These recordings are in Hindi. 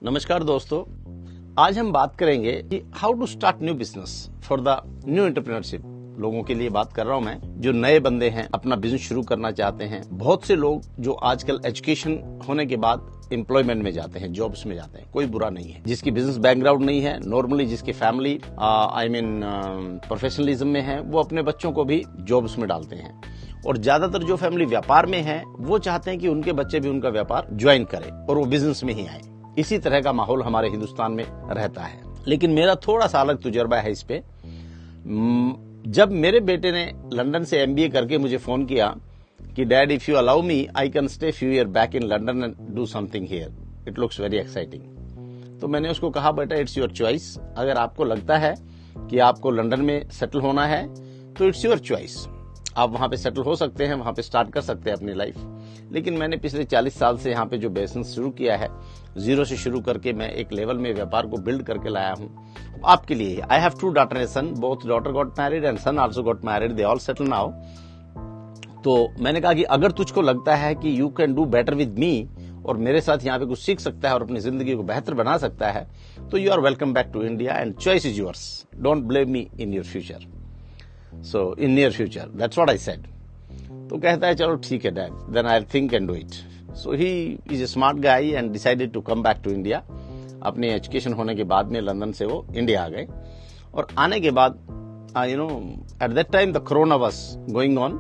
नमस्कार दोस्तों, आज हम बात करेंगे कि how to start new business for the new entrepreneurship. लोगों के लिए बात कर रहा हूं मैं, जो नए बंदे हैं, अपना बिजनेस शुरू करना चाहते हैं। बहुत से लोग जो आजकल एजुकेशन होने के बाद एम्प्लॉयमेंट में जाते हैं, जॉब्स में जाते हैं, कोई बुरा नहीं है। जिसकी बिजनेस बैकग्राउंड नहीं है, नॉर्मली जिसकी फैमिली प्रोफेशनलिज्म में है, वो अपने बच्चों को भी जॉब्स में डालते हैं। और ज्यादातर जो फैमिली व्यापार में है, वो चाहते हैं कि उनके बच्चे भी उनका व्यापार ज्वाइन करें और वो बिजनेस में ही आए। इसी तरह का माहौल हमारे हिंदुस्तान में रहता है। लेकिन मेरा थोड़ा सा अलग तजुर्बा है इस पे। जब मेरे बेटे ने लंदन से एमबीए करके मुझे फोन किया कि dad, if you allow me, I can stay few year back in London and do something here, it looks very exciting. तो मैंने उसको कहा, बेटा इट्स योर चॉइस। अगर आपको लगता है कि आपको लंदन में सेटल होना है तो इट्स योर चॉइस। आप वहां पे सेटल हो सकते हैं, वहां पे स्टार्ट कर सकते हैं अपनी लाइफ। लेकिन मैंने पिछले 40 साल से यहाँ पे जो बिजनेस शुरू किया है, जीरो से शुरू करके मैं एक लेवल में व्यापार को बिल्ड करके लाया हूँ आपके लिए। I have 2 daughters and son, both daughter got married and son also got married, they all settle now। तो मैंने कहा कि अगर तुझको लगता है कि you can do better with me और मेरे साथ यहाँ पे कुछ सीख सकता है और अपनी जिंदगी को बेहतर बना सकता है, तो you are welcome back to India and choice is yours. Don't blame me in your future, so in near future, that's what I said. तो कहता है चलो ठीक है dad, then I think and do it. So he is a smart guy and decided to come back to India. अपने एजुकेशन होने के बाद में लंदन से वो इंडिया आ गए। और आने के बाद at that time the corona was going on.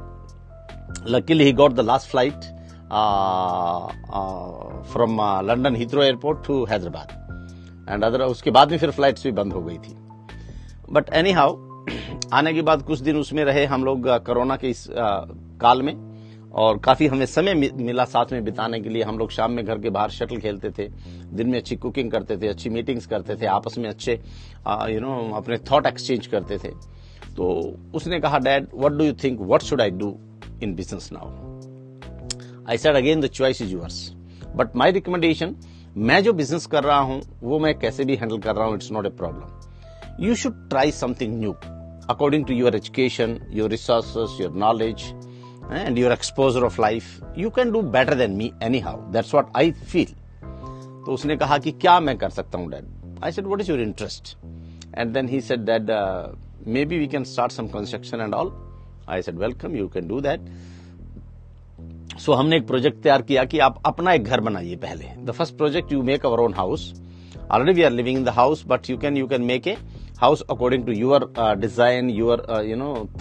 Luckily he got the last flight from London Heathrow airport to Hyderabad and other. उसके बाद में फिर फ्लाइट्स भी बंद हो गई थी। बट एनी हाउ, आने के बाद कुछ दिन उसमें रहे हम लोग कोरोना के इस काल में, और काफी हमें समय मिला साथ में बिताने के लिए। हम लोग शाम में घर के बाहर शटल खेलते थे, दिन में अच्छी कुकिंग करते थे, अच्छी मीटिंग्स करते थे, आपस में अच्छे अपने थॉट एक्सचेंज करते थे। तो उसने कहा, dad what do you think, what should I do in business now? I said again the choice is yours, but my recommendation, मैं जो बिजनेस कर रहा हूं वो मैं कैसे भी हैंडल कर रहा हूं, it's not a problem. You should try something new according to your education, your resources, your knowledge, and your exposure of life. You can do better than me anyhow. That's what I feel. तो उसने कहा कि क्या मैं कर सकता हूँ dad? I said, what is your interest? And then he said that maybe we can start some construction and all. I said, welcome, you can do that. So हमने एक प्रोजेक्ट तैयार किया कि आप अपना एक घर बनाइए पहले। The first project, you make our own house. Already we are living in the house, but you can make a house according to your design, your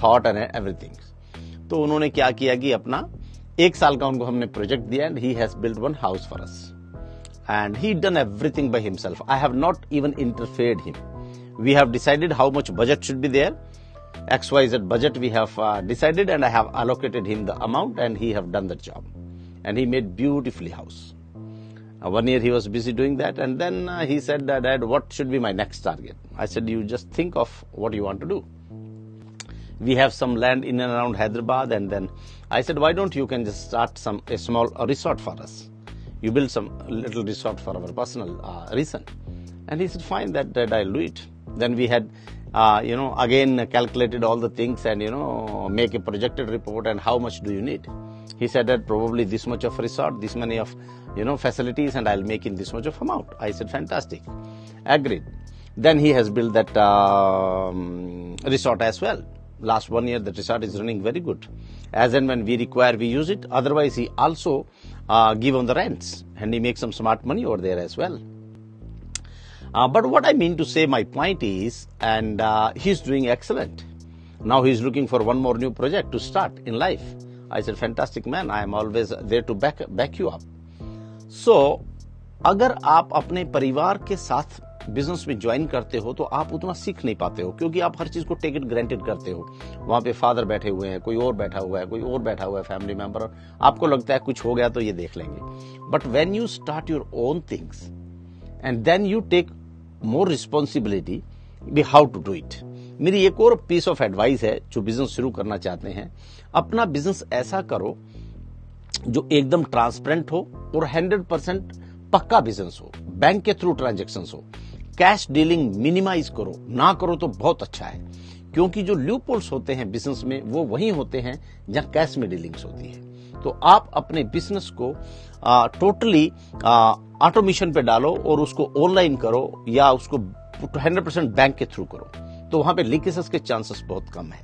thought and everything. तो उन्होंने क्या किया कि अपना 1 साल का उनको हमने प्रोजेक्ट दिया and he has built one house for us and he done everything by himself. I have not even interfered him. We have decided how much budget should be there. XYZ budget we have decided and I have allocated him the amount and he have done the job and he made beautifully house. 1 year he was busy doing that, and then he said, Dad, what should be my next target? I said, you just think of what you want to do. We have some land in and around Hyderabad, and then I said, why don't you can just start a small resort for us? You build some little resort for our personal reason. And he said, fine, that I'll do it. Then we had, again calculated all the things and, make a projected report and how much do you need? He said that probably this much of resort, this many of, facilities, and I'll make in this much of amount. I said, fantastic. Agreed. Then he has built that resort as well. Last 1 year, that resort is running very good. As and when we require, we use it. Otherwise, he also give on the rents, and he makes some smart money over there as well. But what I mean to say, my point is, and he's doing excellent. Now he's looking for one more new project to start in life. I said, fantastic man, I am always there to back you up. So, अगर आप अपने परिवार के साथ बिजनेस में ज्वाइन करते हो तो आप उतना सीख नहीं पाते हो, क्योंकि आप हर चीज को टेक इट ग्रांटेड करते हो। वहां पे फादर बैठे हुए हैं, कोई और बैठा हुआ है, कोई और बैठा हुआ है फैमिली मेंबर, आपको लगता है कुछ हो गया तो ये देख लेंगे। But when you start your own things and then you take more responsibility, how to do it. मेरी एक और पीस ऑफ एडवाइस है जो बिजनेस शुरू करना चाहते हैं, अपना बिजनेस ऐसा करो जो एकदम ट्रांसपेरेंट हो और 100% पक्का बिजनेस हो, बैंक के थ्रू ट्रांजैक्शंस हो। कैश डीलिंग मिनिमाइज करो, ना करो तो बहुत अच्छा है, क्योंकि जो लूपहोल्स होते हैं बिजनेस में वो वही होते हैं जहां कैश में डीलिंग्स होती है। तो आप अपने बिजनेस को टोटली ऑटोमेशन पे डालो और उसको ऑनलाइन करो या उसको 100% बैंक के थ्रू करो, तो वहां पे लीकेजेस के चांसेस बहुत कम है।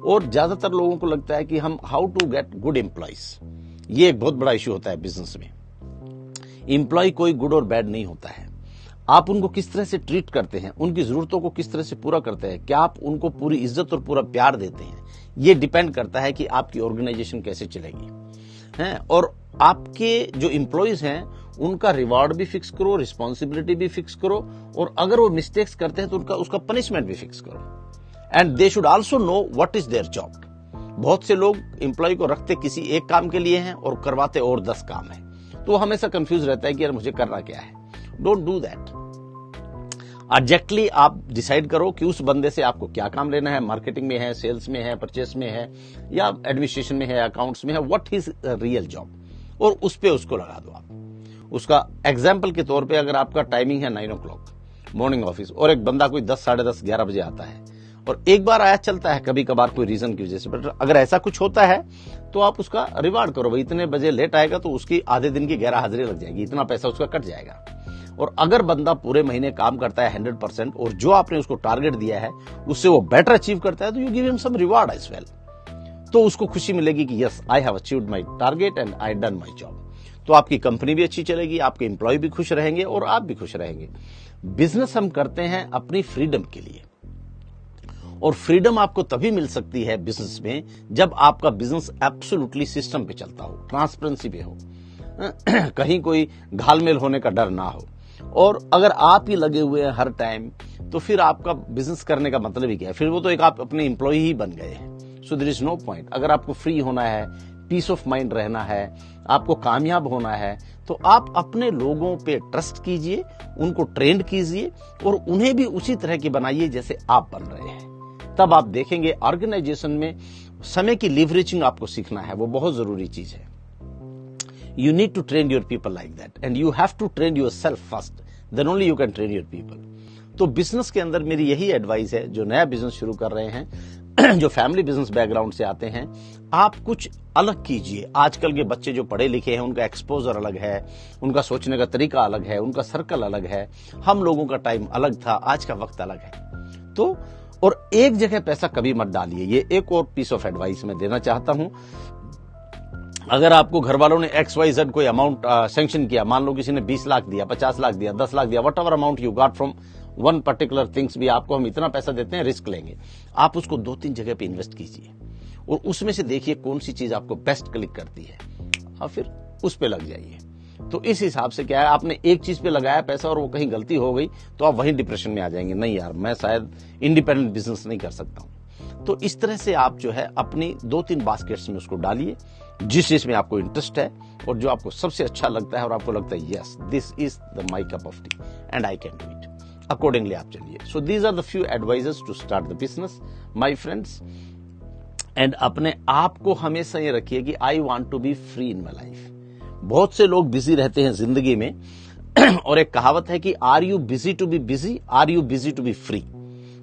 और ज्यादातर लोगों को लगता है कि हम how to get good employees, ये एक बहुत बड़ा इश्यू होता है बिजनेस में। एम्प्लॉय कोई गुड और बैड नहीं होता है, आप उनको किस तरह से ट्रीट करते हैं, उनकी जरूरतों को किस तरह से पूरा करते हैं, क्या आप उनको पूरी इज्जत और पूरा प्यार देते हैं, ये डिपेंड करता है कि आपकी ऑर्गेनाइजेशन कैसे चलेगी है। और आपके जो एम्प्लॉयज हैं उनका रिवार्ड भी फिक्स करो, रिस्पॉन्सिबिलिटी भी फिक्स करो, और अगर वो मिस्टेक्स करते हैं तो उसका पनिशमेंट भी फिक्स करो। And they should also know what is their job. बहुत से लोग एम्प्लॉय को रखते किसी एक काम के लिए हैं और करवाते और 10 काम है, तो वो हमेशा कंफ्यूज रहता है कि यार मुझे करना क्या है। Don't do that. एग्जैक्टली आप डिसाइड करो कि उस बंदे से आपको क्या काम लेना है, मार्केटिंग में है, सेल्स में है, परचेस में है, या एडमिनिस्ट्रेशन में है, अकाउंट्स में है, व्हाट इज रियल जॉब, और उस पे उसको लगा दो आप। उसका एग्जाम्पल के तौर पे अगर आपका टाइमिंग है 9 o'clock मॉर्निंग ऑफिस, और एक बंदा कोई 10, साढ़े 10, 11 बजे आता है, और एक बार आया चलता है, कभी कभार कोई रीजन की वजह से, बट अगर ऐसा कुछ होता है तो आप उसका रिवार्ड करो। भाई इतने बजे लेट आएगा तो उसकी आधे दिन की 11 हाजिरी लग जाएगी, इतना पैसा उसका कट जाएगा। और अगर बंदा पूरे महीने काम करता है 100% और जो आपने उसको टारगेट दिया है उससे वो बेटर अचीव करता है, तो you give him some reward as well, तो उसको खुशी मिलेगी कि yes I have achieved my target and I done my job. तो आपकी कंपनी भी अच्छी चलेगी, आपके एम्प्लॉय भी खुश रहेंगे और आप भी खुश रहेंगे। बिजनेस हम करते हैं अपनी फ्रीडम के लिए, और फ्रीडम आपको तभी मिल सकती है बिजनेस में जब आपका बिजनेस एब्सोल्युटली सिस्टम पे चलता हो, ट्रांसपेरेंसी पे हो, कहीं कोई घालमेल होने का डर ना हो। और अगर आप ही लगे हुए हैं हर टाइम, तो फिर आपका बिजनेस करने का मतलब ही क्या है, फिर वो तो एक आप अपने एम्प्लॉय ही बन गए हैं। So there is no point. अगर आपको फ्री होना है, पीस ऑफ माइंड रहना है, आपको कामयाब होना है, तो आप अपने लोगों पे ट्रस्ट कीजिए, उनको ट्रेंड कीजिए और उन्हें भी उसी तरह की बनाइए जैसे आप बन रहे हैं। तब आप देखेंगे ऑर्गेनाइजेशन में समय की लीवरेजिंग आपको सीखना है, वो बहुत जरूरी चीज है। You need to train your people like that, and you have to train yourself first. Then only you can train your people. तो बिजनेस के अंदर मेरी यही एडवाइस है, जो नया बिजनेस शुरू कर रहे हैं, जो फैमिली बिजनेस बैकग्राउंड से आते हैं, आप कुछ अलग कीजिए। आजकल के बच्चे जो पढ़े लिखे हैं उनका एक्सपोजर अलग है, उनका सोचने का तरीका अलग है, उनका सर्कल अलग है, हम लोगों का टाइम अलग था, आज का वक्त अलग है। तो और एक जगह पैसा कभी मत डालिए, ये एक और पीस ऑफ एडवाइस मैं देना चाहता हूं। अगर आपको घर वालों ने XYZ कोई अमाउंट सैंक्शन किया, मान लो किसी ने 20 लाख दिया, 50 लाख दिया, 10 लाख दिया, what ever amount you got from one particular things, भी आपको हम इतना पैसा देते हैं, रिस्क लेंगे, आप उसको 2-3 जगह पे इन्वेस्ट कीजिए और उसमें से देखिए कौन सी चीज आपको बेस्ट क्लिक करती है और फिर उस पे लग जाइए। तो इस हिसाब से क्या है, आपने एक चीज पे लगाया पैसा और वो कहीं गलती हो गई तो आप वहीं डिप्रेशन में आ जाएंगे, नहीं यार मैं शायद इंडिपेंडेंट बिजनेस नहीं कर सकता हूं। तो इस तरह से आप जो है अपनी 2-3 बास्केट्स में उसको डालिए, जिस चीज में आपको इंटरेस्ट है और जो आपको सबसे अच्छा लगता है और आपको लगता है yes this is the my cup of tea and I can do it, accordingly आप चलिए। So these are the few advises to start the business my friends. And अपने आप को हमेशा ये रखिए कि I want to be free in my life. बहुत से लोग बिजी रहते हैं जिंदगी में और एक कहावत है कि are you busy to be busy, are you busy to be free.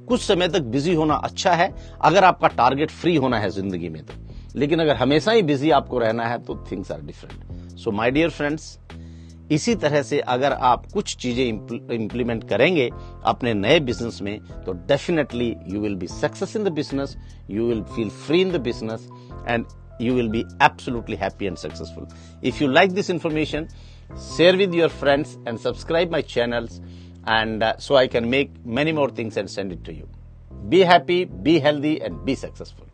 कुछ समय तक बिजी होना अच्छा है अगर आपका टारगेट फ्री होना है जिंदगी में, तो लेकिन अगर हमेशा ही बिजी आपको रहना है तो things are different. So my dear friends, इसी तरह से अगर आप कुछ चीजें इंप्लीमेंट करेंगे अपने नए बिजनेस में, तो definitely you will be success in the business, you will feel free in the business and you will be absolutely happy and successful. If you like this information, share with your friends and subscribe my channels, and so I can make many more things and send it to you. Be happy, be healthy, and be successful.